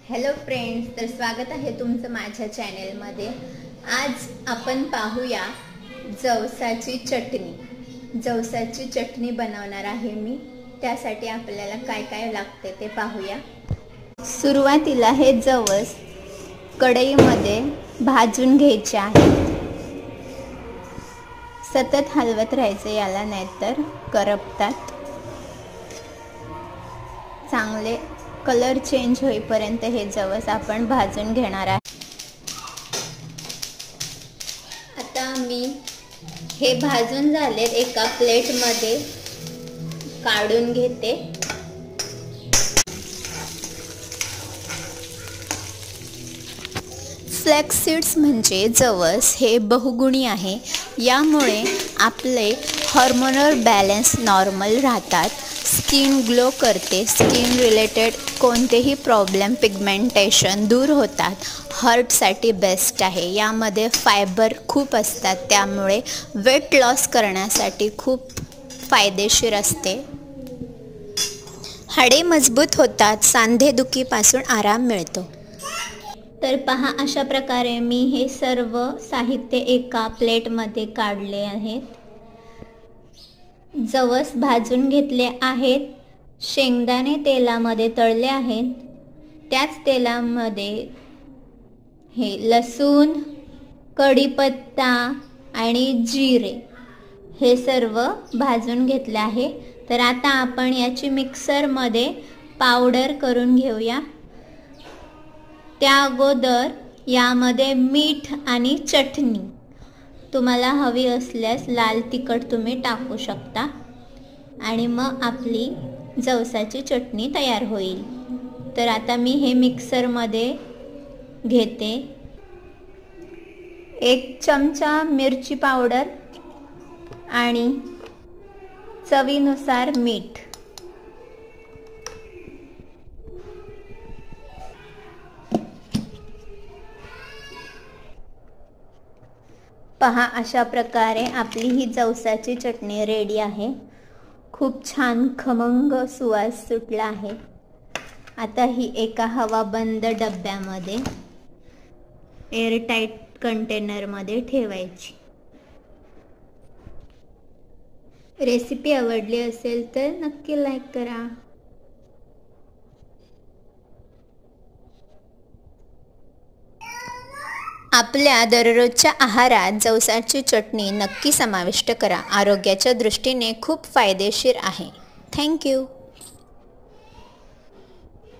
Hello friends, तर स्वागत आहे तुमचं माझ्या चॅनेलमध्ये। आज आपण पाहूया जवसाची चटणी। जवसाची चटणी बनवणार आहे मी। त्यासाठी आपल्याला काय काय लागते ते पाहूया। सुरुवातीला हे जवस कढईमध्ये भाजून घ्यायचे आहे। सतत हलवत राहायचे याला, नाहीतर करपतात। चांगले कलर चेंज होईपर्यंत हे जवस आपण भाजून घेणार आहे। आता मी हे भाजून झाले, एका प्लेटमध्ये काढून घेते। फ्लॅक्स सीड्स म्हणजे जवस हे बहुगुणी आहे। यामुळे आपले हार्मोनल बॅलन्स नॉर्मल राहतात, स्किन ग्लो करते, स्किन रिलेटेड कोणतेही प्रॉब्लेम पिगमेंटेशन दूर होतात, हार्टसाठी बेस्ट आहे। यामध्ये फायबर खूप असतात, त्यामुळे वेट लॉस करण्यासाठी खूप फायदेशीर असते। हाडे मजबूत होतात, सांधेदुखीपासून आराम मिळतो। तर पहा, अशा प्रकारे मी हे सर्व साहित्य एका प्लेटमध्ये काढले आहेत। जवस भाजून घेतले आहेत, शेंगदाणे तेलामध्ये तळले आहेत। त्याच तेलामध्ये हे लसूण, कढीपत्ता आणि जिरे हे सर्व भाजून घेतले आहे। तर आता आपण याची मिक्सरमध्ये पावडर करून घेऊया। त्या अगोदर यामध्ये मीठ आणि चटणी, तुम्हाला हवी असल्यास लाल तिखट तुम्ही टाकू शकता, आणि मग आपली जवसाची चटणी तयार होईल। तर आता मी हे मिक्सरमध्ये घेते। 1 चमचा मिरची पावडर आणि चवीनुसार मीठ। पहा, अशा प्रकारे आपली ही जवसाची चटणी रेडी आहे। खूप छान खमंग सुवास सुटला आहे। आता ही एका हवाबंद डब्यामध्ये एअरटाईट कंटेनरमध्ये ठेवायची। रेसिपी आवडली असेल तर नक्की लाईक करा। आपल्या दररोजच्या आहारात जवसाची चटणी नक्की समाविष्ट करा। आरोग्याच्या दृष्टीने खूप फायदेशीर आहे। थँक्यू।